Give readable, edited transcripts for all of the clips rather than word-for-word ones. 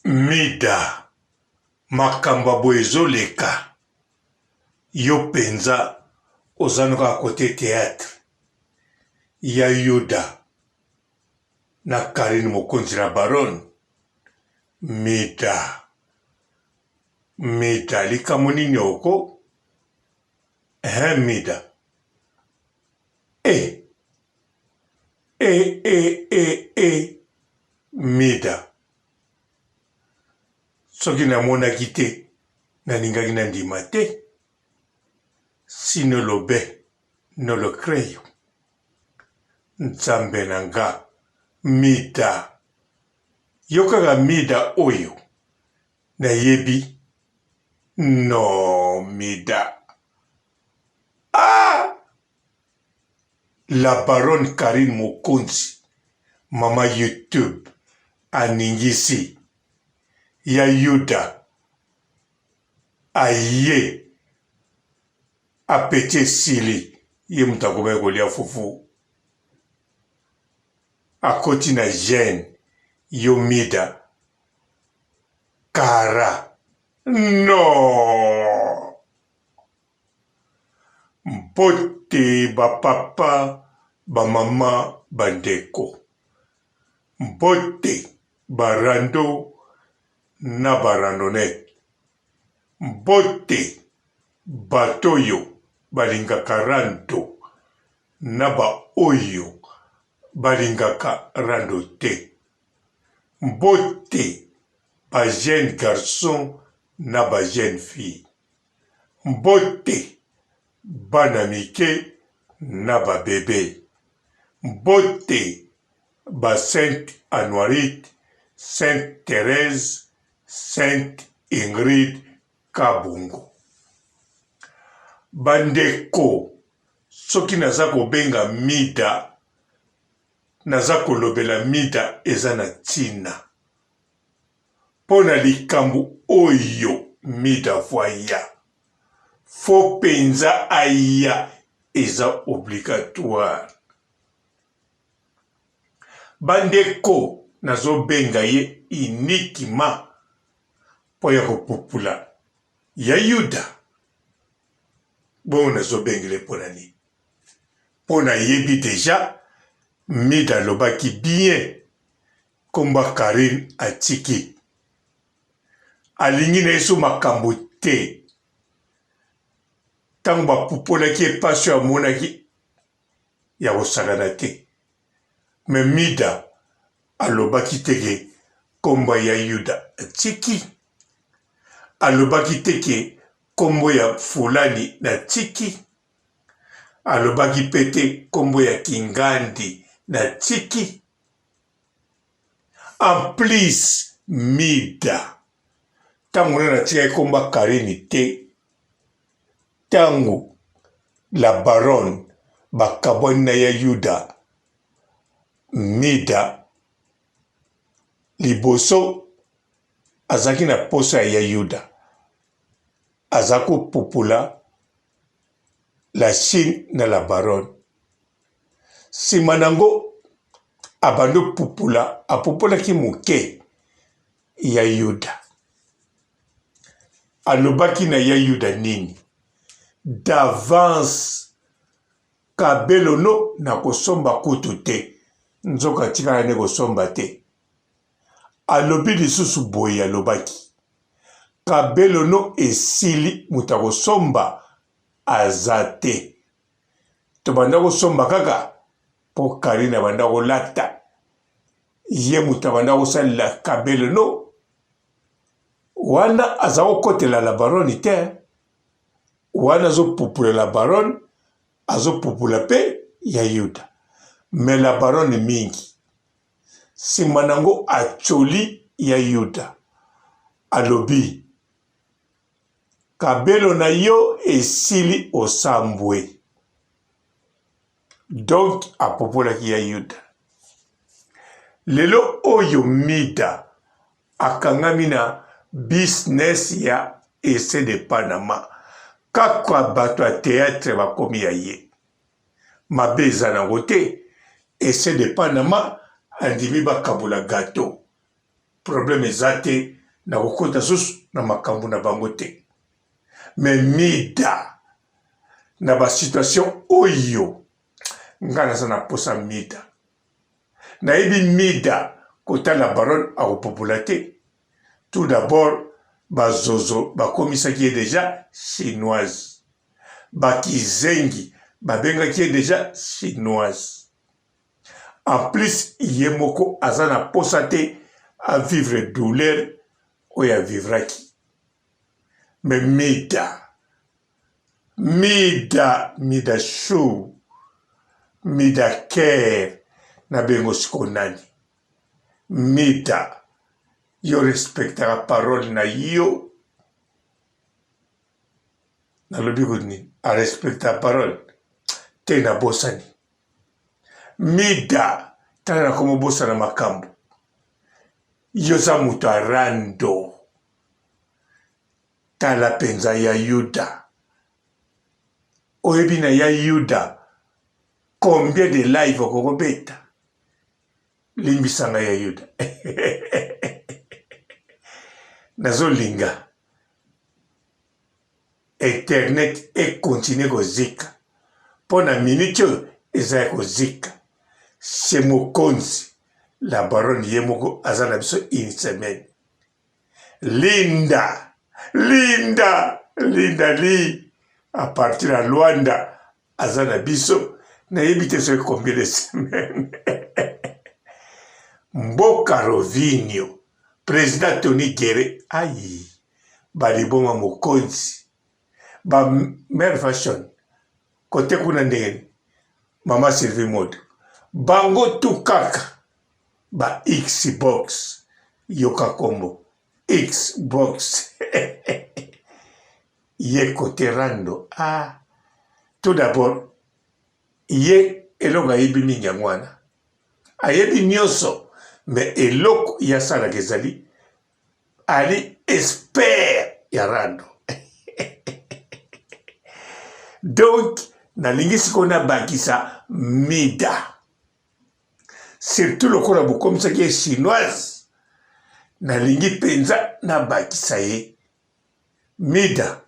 Mida makamba boezoleka yo penza ozanuka côté théâtre ya Yuda na Karine Mokonzi na Baron Mida likambo nini oko Mida Mida soki namonaki te nalingaki nandima te si ne lobe ne le creyo nzambe na nga Mida yokaka Mida oyo nayebi no Mida la baronne Karine Mokonzi mama YouTube aningisi ya Yuda aye apete sili ye mutakome kolia fufu akoti na jeune yo Mida kara no mbote bapapa bamama bandeko mbote barando na barandonete mbote batoyo balingaka rando na baoyo balingaka rando te mbote ba jeune garçon na ba jeune fille mbote bana mike na ba bebe mbote ba Sainte Anoirite Sainte Thérèse Sainte Ingrid Kabungo bandeko soki naza kobenga Mida naza kolobela Mida eza na ntina mpo na likambo oyo Mida voya fo penza aya eza obligatoire bandeko nazobenga ye uniquement mpo ya kopupula ya Yuda bongo nazobengele mpo na nini mpo nayebi deja Mida alobaki bien komba Karine atiki alingi na yeso makambo te ntango bapupolaki epaso amonaki ya kosakana te me Mida alobaki teke kombo ya Yuda atiki alobaki teke kombo ya fulani na tiki alobaki pete kombo ya Kingandi na tiki en plus Mida tango na tika komba Karine te tango la baronne bakabwani na ya Yuda Mida liboso azaki na posa ya Yuda azako popula la Chine na la baronne sima nango abando popula apopolaki moke ya Yuda alobaki na ya Yuda nini d'avance kabelono na kosomba kutu te nzoka tikala ne kosomba te alobi lisusu boye alobaki kabelono esili muta kosomba aza te tobanda kosomba kaka po Karine abanda kolata ye muta abanda kosalela kabelono wana aza kokotela la baronne te wana azopupula la baronne azopupula pe ya Yuda me la baronne mingi sima nango acholi ya Yuda alobi kabelo na yo esili osambwe donc apopolaki ya Yuda lelo oyo Mida akangami na business ya essai de Panama kaka bato ya théâtre bakomi ya ye mabe eza nango te essai de Panama andimi bakabula gato problème eza te na kokota susu na makambo na bango te. Mais mida na basituation oyo nga naza na posa mida nayebi mida kotala baron akopopola te. Tout d'abord bazozo bakomisaki ye déjà chinoise, bakizengi babengaki ye déjà chinoise. En plus ye moko aza na posa te a vivre douleur oyo avivraki. Mais mida chou, mida care na bengo siko nani. Mida yo respectera parole na yo. Nalobi ko nini a respecta parole te na bosani. Mida tala na komo bosana makambo. Yo za mutu arando tala penza ya Yuda. Oyebi na ya Yuda combien de live okobeta limbisanga ya Yuda. Nazo linga internet e continue kozika pona minute eza kozika chez mokonzi la baronne yemoko azana biso une semaine. Linda li à partir de Luanda azana biso na yebite so combien de semaines. Mboka Rovinio président Tony Guerre ayi baliboma mokonzi ba mère fashion kote kuna ndenge mama Sylvie Mode bango tu kaka ba Xbox yoka kombo Xbox ye kote rando. Tout d'abord ye eloko ayebi mingi ya mwana ayebi nyonso mais eloko ya sala kezali ali expert ya rando. Donc nalingi sikona bakisa mida surtout lokola bokomisaki ye chinoise nalingi penza na bakisa ye mida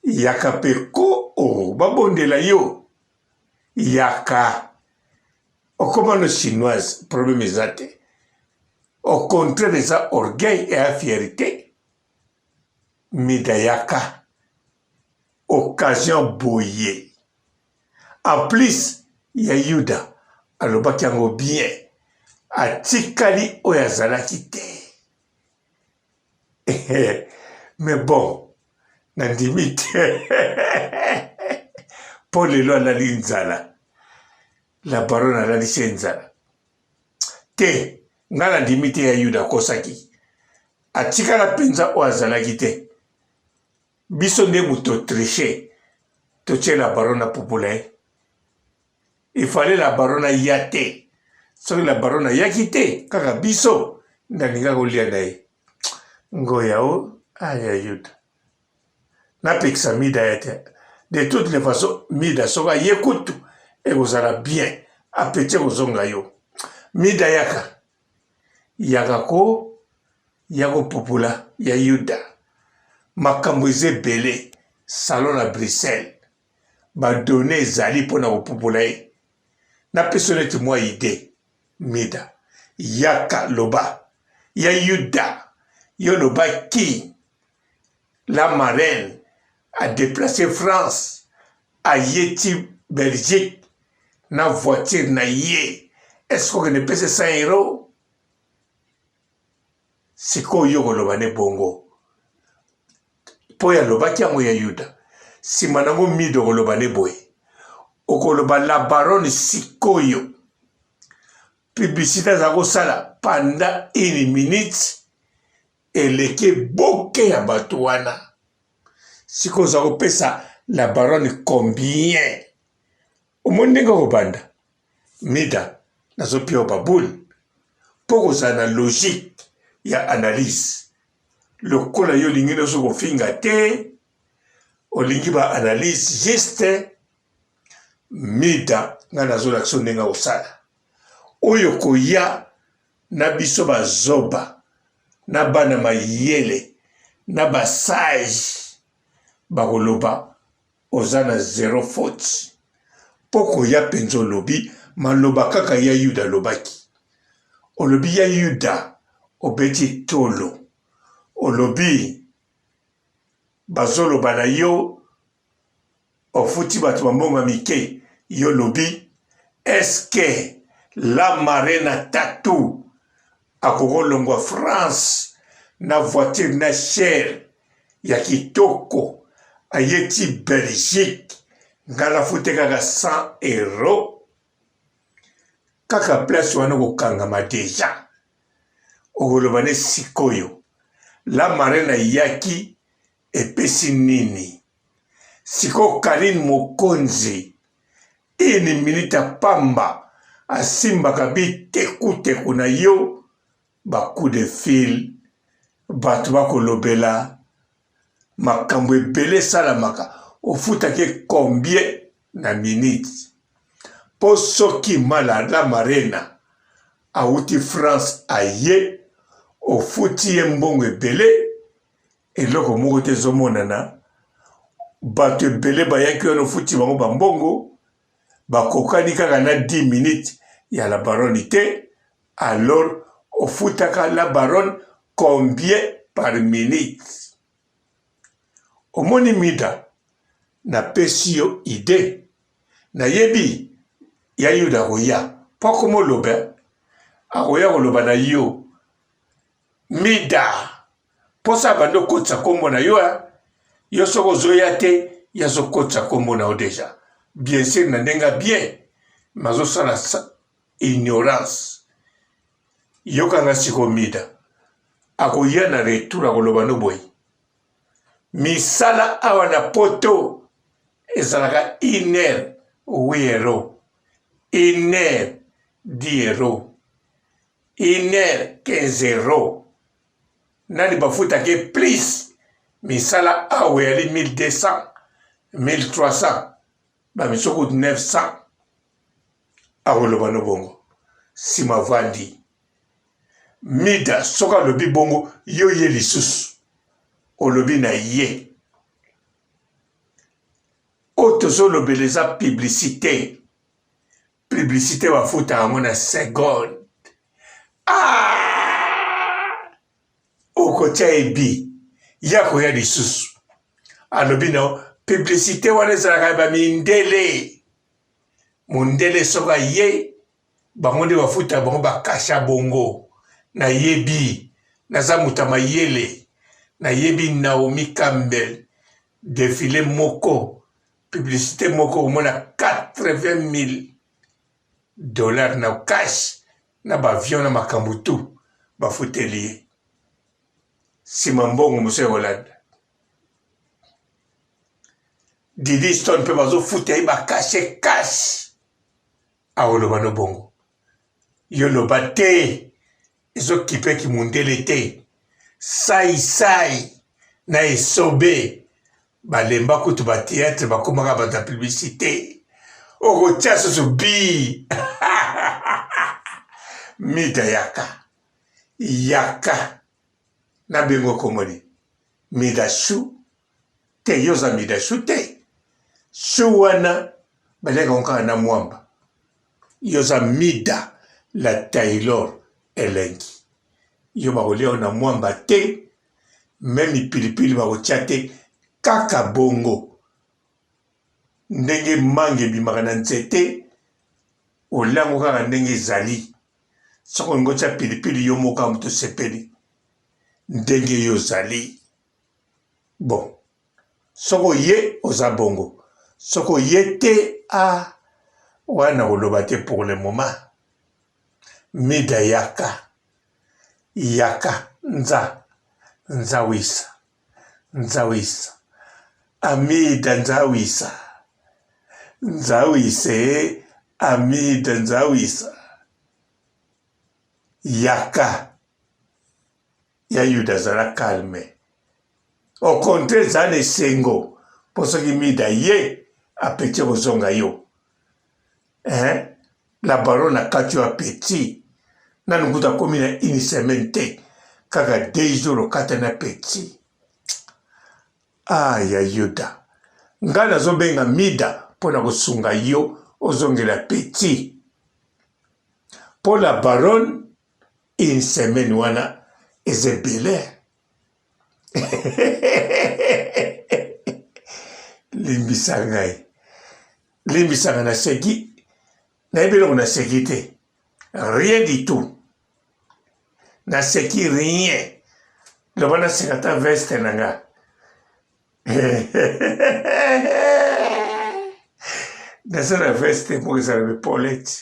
yaka pe ko babondela yo yaka okomano chinoise problème eza te. Au contraire eza orgueil et à fierté. Mida yaka occasion boye. En plus ya Yuda alobaki yango bien atikali oyo azalaki te. Mais bon nandimi te po lelo alali nzala la baronne alali se nzala te nga nandimi te ya Yuda akosaki atikala mpenza oyo azalaki te. Biso nde moto triche totie la baronne apopola ye. Il fallait la baronne ya te soki la baronne ayaki te kaka biso ndalinga kolia na ye ngoya o aya Yuda napekisa mida ya te. De toutes les façons mida soki aye kutu ekozala bien apeti kozonga yo. Mida yaka ko ya kopopola ya Yuda makambo eza ebele salon na Bruxelles badone ezali mpona kopopola ye. Napesa neti mwa ide mida yaka loba ya Yuda yo loba ki la marraine a déplacé France a yeti Belgique na voiture na ye. Est-ce qu'on ne pèse 100 €? Siko yo koloba ne bongo po ya loba kiango ya Yuda sima nango mido koloba ne boye okoloba la baronne sikoyo publicité za kosala pendant 1 minute eleke boke ya bato wana siko za kopesa la baronne combien omoni ndenge kobanda mida nazopia babule mpo kozala na logique ya analyse lokola yo olingi nyonso kofinga te olingi ba analyse juste mida nga nazolakisa ndenge kosala oyo koya na biso bazoba na bana mayele na basage bakoloba oza na zero faute poko ya penzo lobi maloba kaka ya Yuda lobaki olobi ya Yuda obeti tolo olobi bazoloba na yo ofuti bato bambongo mike yo lobi eske la marina tatu akokolongwa France na voiture na cher ya kitoko ayeti Belgique ngala fute kaka 100 euros kaka place wana kokangama deja okoloba ne sikoyo la marina yaki epesi nini siko Karine Mokonzi ini minita pamba asimbaka bitekuteku na yo bacoup de fil bato bakolobela makambo ebele salamaka ofutaki combien na minute po soki la marina auti France aye ofuti ye mbongo ebele eloko moko te ezomonana bato ebele bayaki wana ofuti bango bambongo bakokani kaka na 10 minutes ya la baronne te alors ofutaka la baronne combien par minute omoni mida na pesi yo ide na yebi ya Yuda akoya poko moloba akoya koloba na yo mida posa bando kotsa kombo na yo soko zoya te ya sokotsa kombo na yo deja bien sûr na ndenga bien mazo sala ignorance yokanga siko mida akoya na retour akoloba no boy misala awa na poto ezalaka 1 heure 8 euros 1 heure 10 euros 1 heure 15 euros nani bafutake plus misala awa yali 1200 1300 bamisoko 900 akoloba no bongo sima vandi mida soka lobi bongo yo ye lisusu olobi na ye otozolobeleza publicité bafuta yango na seconde okotia ebi ya koya lisusu alobi na publicité wana ezalaka bamindele mondele soka ye bango nde bafuta bango bakasha bongo nayebi naza muta mayele nayebi Naomi Campbell défilé moko publicité moko omona 80 000 $ na cash na bavion na makambo tu bafuteli ye sima mbongo moso ekolanda Didi Stone mpe bazofuta ye bakashe cash aoloba no bongo yo loba te ezokipeki mundele te sai na esobe balemba kutu batheatre bakomaka bata publicité okotia susu bi mida yaka na bengo komoni mida shu te yoza mida shu te shu wana baleka nkaka na mwamba yoza mida la Taylor elengi yo bakolia na mwamba te memi pilipili bakotia te kaka bongo ndenge mange ebimaka na nzete olango kaka ndenge ezali soko ngotia pilipili yo moko moto sepeli ndenge yo zali bon soko ye oza bongo soko ye te wana koloba te pour le moment mida yaka nzawisa amida nzawise amida nzawisa yaka ya Yuda zala calme au contraire zane sengo posoki mida ye apeti kozonga yo la baronne akati yo apeti nanu kuta komi na une semaine te kaka 2 jours kata na petit ya Yuda nga nazobenga mida mpona kosunga yo ozongela petit pour la baronne une semaine wana ezebele limbisa ngai limbisanga na seki nayebiloko na seki te rien du tout na seki rien loba naseka ta veste na nga nasala veste moko ezala bepolete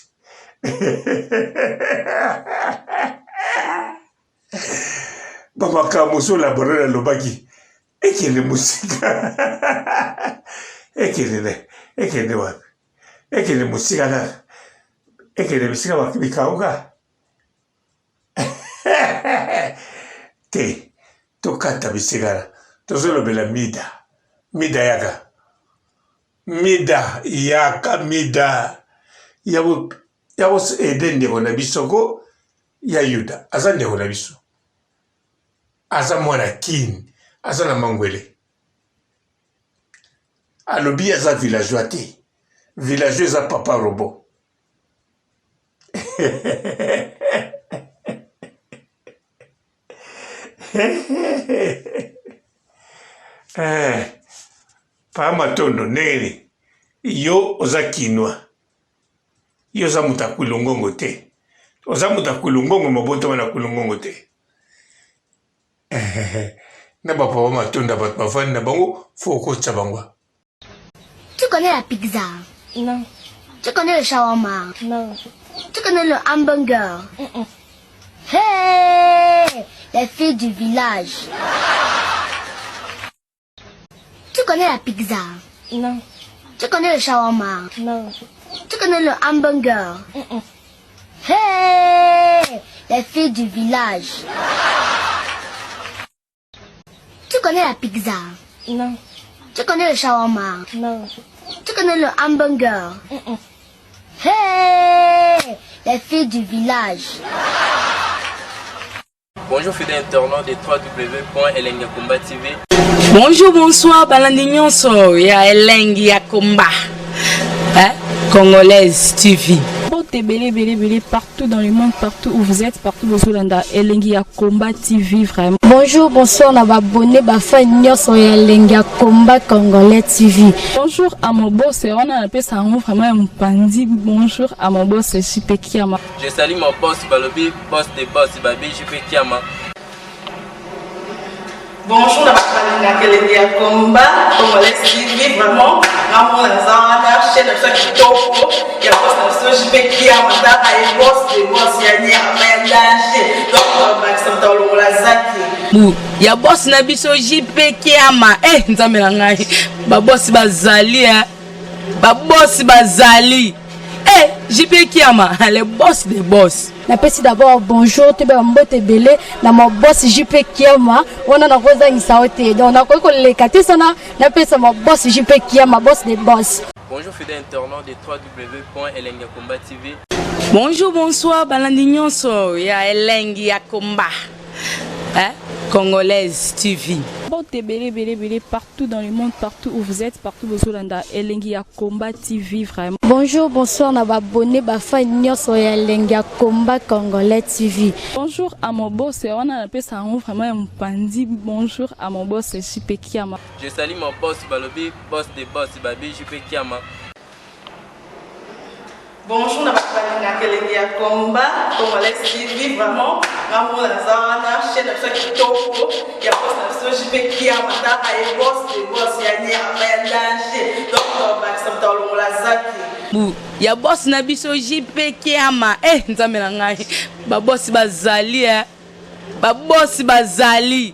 bamakambo so laborana alobaki ekende mosika ekende wapi ekende mosika kaka ekende bisika bikauka te tokata bisikana tozolobela mida yaka yako ede ndeko na bisoko ya Yuda aza ndeko na biso aza mwana kini aza na mangwele alobi aza villageois te villageois eza papa robot pa matondo nene yo oza kinwa yo oza muta kulungongo te oza muta kulungongo maboto wana kulungongo te na bapa matondo bato bafani na bango faut okotisa bango. Tu connais la pizza? Non. Tu connais le shawarma? Non. Tu connais le hamburger? Hey, les filles du village. Tu connais la pizza? Non. Tu connais le shawarma? Non. Tu connais le hamburger? Hey, les filles du village. Tu connais la pizza? Non. Tu connais le shawarma? Non. Tu connais le hamburger? Hey, les filles du village. Bonjour fidèles internautes de www.elengiakomba TV. Bonjour, bonsoir, balandi nyonso ya Elengi ya Komba. Congolaise TV. Belé partout dans le monde, partout où vous êtes, partout où vous êtes, Elengi ya Komba TV vraiment. Bonjour, bonsoir, na babonné bafa nyonso ya Elengi ya Komba Congolais TV. Bonjour à mon boss, on a appelé ça vraiment un pandi. Bonjour à mon boss, JP Kiama. Je salue mon boss Balobi, boss des boss Babi, JP Kiama. Bonjour, la Elengi ya Komba Congolais TV vraiment. Ramon Lazana, chaîne de ça qui topo, il y a pas de JP Kiama, et boss des boss, il y a un danger. Donc, Maxime Tolo Lazaki. Ya boss na biso JP Kiama nzambe na ngai ba boss bazali ba boss bazali JP Kiama le boss des boss. Napesi d'abord bonjour te ba mbote belé na mon boss JP Kiama ona na koza ngisaote donc na ko lekate sana napesa mon boss JP Kiama boss des boss. Bonjour fidèles internautes de www.elengiakomba TV. Bonjour, bonsoir, balandi nyonso ya Elengi ya Komba. Congolaise TV. Belé partout dans le monde, partout où vous êtes, partout où vous êtes, Elengi ya Komba TV vraiment. Bonjour, bonsoir, na babonné bafa nyonso ya Elengi ya Komba Congolais TV. Bonjour à mon boss, on a appelé ça vraiment un pandi. Bonjour à mon boss, JP Kiama. Je salue mon boss Balobi, boss des boss Babi, JP Kiama. Bonjour, la Elengi ya Komba Congolais TV vraiment. Ramon Lazana, chaîne de ça qui topo, il y a pas de JP Kiama, et boss des boss, il y a un danger. Donc, Maxime Tolo Lazaki. Ya boss na biso JP Kiama nzambe na ngai ba boss bazali ba boss bazali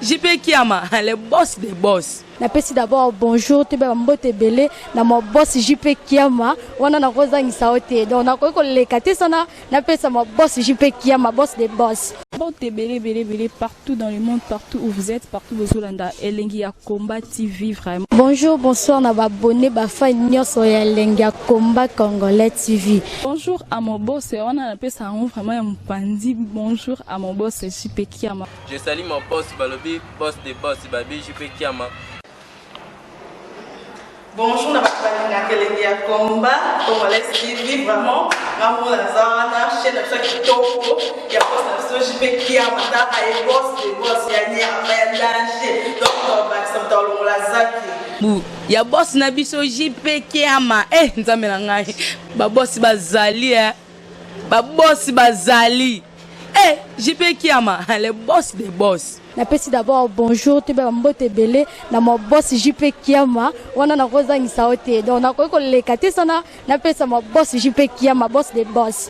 JP Kiama le boss des boss. Napesi d'abord bonjour te ba mbote belé na mon boss JP Kiama ona na koza ngisaote donc na ko lekate sana napesa mon boss JP Kiama boss des boss. Partout dans le monde, partout où vous êtes, partout où vous êtes, Elengia Combat TV vraiment. Bonjour, bonsoir, na abonné bafa nyonso ya Elengia Combat Congolais TV. Bonjour à mon boss, on a appelé ça vraiment un pandi. Bonjour à mon boss, JP Kiama. Je salue mon boss Balobi, boss des boss Babi, JP Kiama. Bonjour, na balinga Elengia Combat Congolais TV vraiment. Ngamu la zana chaîne ça kitoko ya boss na JP Kiama ta ay boss des boss ya nya ya danger. Donc ba ça tolo la zaki. Ya boss na biso JP Kiama. Nzambe na ngai. Ba boss bazali ba boss bazali. JP Kiama, le boss des boss. Napesi d'abord bonjour te ba mbote belé na mo boss JP Kiama wana na koza ngisaote donc na ko lekate sana napesa mo boss JP Kiama boss des boss.